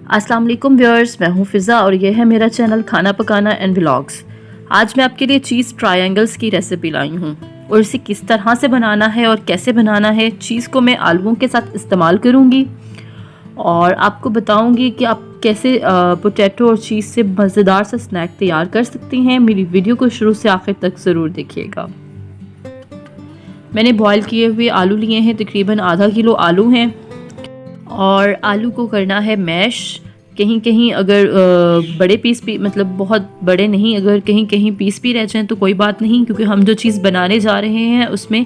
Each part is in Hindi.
अस्सलाम वालेकुम व्यूअर्स, मैं हूं फ़िज़ा और यह है मेरा चैनल खाना पकाना एंड व्लॉग्स। आज मैं आपके लिए चीज़ ट्रायंगल्स की रेसिपी लाई हूं और इसे किस तरह से बनाना है और कैसे बनाना है। चीज़ को मैं आलूओं के साथ इस्तेमाल करूंगी और आपको बताऊंगी कि आप कैसे पोटैटो और चीज़ से मज़ेदार सा स्नैक तैयार कर सकती हैं। मेरी वीडियो को शुरू से आखिर तक ज़रूर देखिएगा। मैंने बॉयल किए हुए आलू लिए हैं, तकरीबन आधा किलो आलू हैं और आलू को करना है मैश। कहीं कहीं अगर बड़े पीस भी, मतलब बहुत बड़े नहीं, अगर कहीं कहीं पीस भी रह जाएं तो कोई बात नहीं, क्योंकि हम जो चीज़ बनाने जा रहे हैं उसमें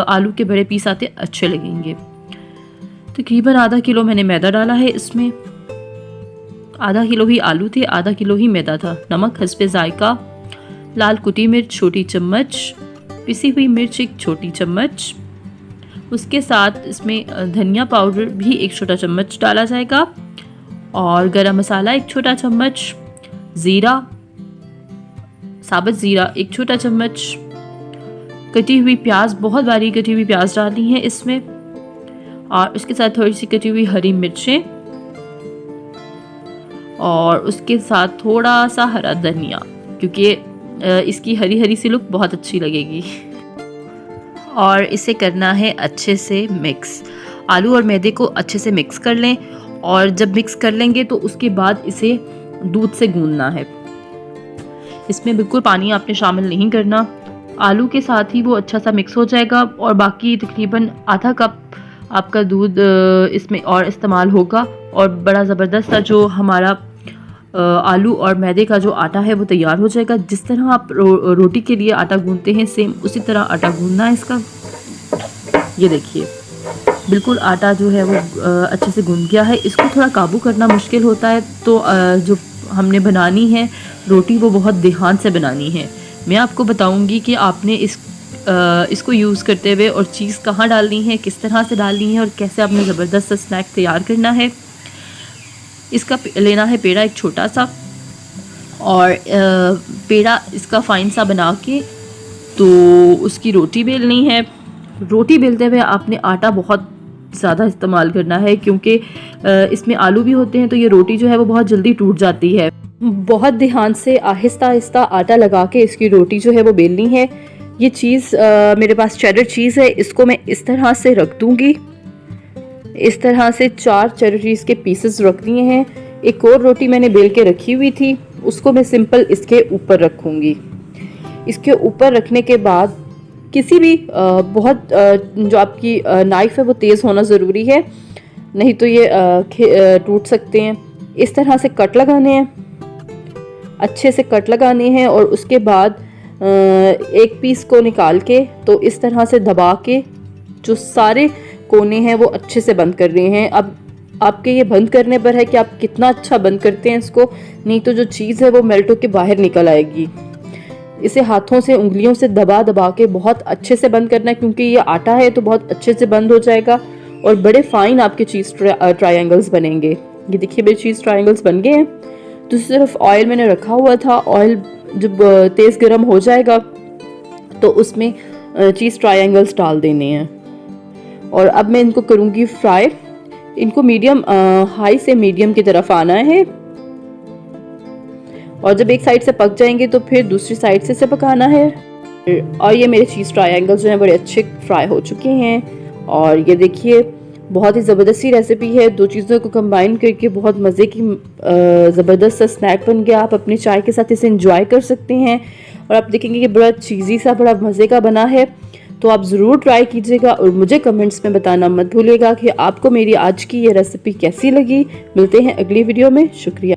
आलू के बड़े पीस आते अच्छे लगेंगे। तकरीबन आधा किलो मैंने मैदा डाला है इसमें। आधा किलो ही आलू थे, आधा किलो ही मैदा था। नमक हस्बे जायका, लाल कुटी मिर्च छोटी चम्मच, पिसी हुई मिर्च एक छोटी चम्मच, उसके साथ इसमें धनिया पाउडर भी एक छोटा चम्मच डाला जाएगा और गरम मसाला एक छोटा चम्मच, ज़ीरा, साबुत ज़ीरा एक छोटा चम्मच, कटी हुई प्याज, बहुत बारीक कटी हुई प्याज डालनी है इसमें, और उसके साथ थोड़ी सी कटी हुई हरी मिर्चें और उसके साथ थोड़ा सा हरा धनिया, क्योंकि इसकी हरी हरी सी लुक बहुत अच्छी लगेगी। और इसे करना है अच्छे से मिक्स। आलू और मैदे को अच्छे से मिक्स कर लें और जब मिक्स कर लेंगे तो उसके बाद इसे दूध से गूंदना है। इसमें बिल्कुल पानी आपने शामिल नहीं करना। आलू के साथ ही वो अच्छा सा मिक्स हो जाएगा और बाकी तकरीबन आधा कप आपका दूध इसमें और इस्तेमाल होगा और बड़ा ज़बरदस्त सा जो हमारा आलू और मैदे का जो आटा है वो तैयार हो जाएगा। जिस तरह आप रोटी के लिए आटा गूंदते हैं सेम उसी तरह आटा गूंदना है इसका। ये देखिए बिल्कुल आटा जो है वो अच्छे से गूंद गया है। इसको थोड़ा काबू करना मुश्किल होता है, तो जो हमने बनानी है रोटी वो बहुत ध्यान से बनानी है। मैं आपको बताऊंगी कि आपने इसको यूज़ करते हुए और चीज़ कहाँ डालनी है, किस तरह से डालनी है और कैसे आपने ज़बरदस्त सा स्नैक तैयार करना है। इसका लेना है पेड़ा एक छोटा सा, और पेड़ा इसका फाइन सा बना के तो उसकी रोटी बेलनी है। रोटी बेलते हुए आपने आटा बहुत ज़्यादा इस्तेमाल करना है, क्योंकि इसमें आलू भी होते हैं, तो ये रोटी जो है वो बहुत जल्दी टूट जाती है। बहुत ध्यान से आहिस्ता आहिस्ता आटा लगा के इसकी रोटी जो है वो बेलनी है। ये चीज़ मेरे पास चेडर चीज़ है, इसको मैं इस तरह से रख दूँगी। इस तरह से 4 चेडर चीज़ के पीसेस रख दिए हैं। एक और रोटी मैंने बेल के रखी हुई थी, उसको मैं सिंपल इसके ऊपर रखूँगी। इसके ऊपर रखने के बाद किसी भी बहुत जो आपकी नाइफ़ है वो तेज़ होना ज़रूरी है, नहीं तो ये टूट सकते हैं। इस तरह से कट लगाने हैं, अच्छे से कट लगाने हैं और उसके बाद एक पीस को निकाल के तो इस तरह से दबा के जो सारे कोने हैं वो अच्छे से बंद कर रहे हैं। अब आपके ये बंद करने पर है कि आप कितना अच्छा बंद करते हैं इसको, नहीं तो जो चीज़ है वो मेल्ट होकर बाहर निकल आएगी। इसे हाथों से, उंगलियों से दबा दबा के बहुत अच्छे से बंद करना है, क्योंकि ये आटा है तो बहुत अच्छे से बंद हो जाएगा और बड़े फाइन आपके चीज़ ट्रायंगल्स बनेंगे। ये देखिए मेरे चीज़ ट्रायंगल्स बन गए हैं। दूसरी तरफ ऑयल मैंने रखा हुआ था, ऑयल जब तेज़ गर्म हो जाएगा तो उसमें चीज़ ट्रायंगल्स डाल देने हैं और अब मैं इनको करूँगी फ्राई। इनको मीडियम हाई से मीडियम की तरफ आना है और जब एक साइड से पक जाएंगे तो फिर दूसरी साइड से इसे पकाना है। और ये मेरे चीज़ ट्रायंगल्स जो हैं बड़े अच्छे फ्राई हो चुके हैं और ये देखिए बहुत ही ज़बरदस्ती रेसिपी है। 2 चीज़ों को कंबाइन करके बहुत मज़े की ज़बरदस्त सा स्नैक बन गया। आप अपने चाय के साथ इसे इंजॉय कर सकते हैं और आप देखेंगे कि बड़ा चीज़ी सा, बड़ा मज़े का बना है। तो आप ज़रूर ट्राई कीजिएगा और मुझे कमेंट्स में बताना मत भूलिएगा कि आपको मेरी आज की ये रेसिपी कैसी लगी। मिलते हैं अगली वीडियो में। शुक्रिया।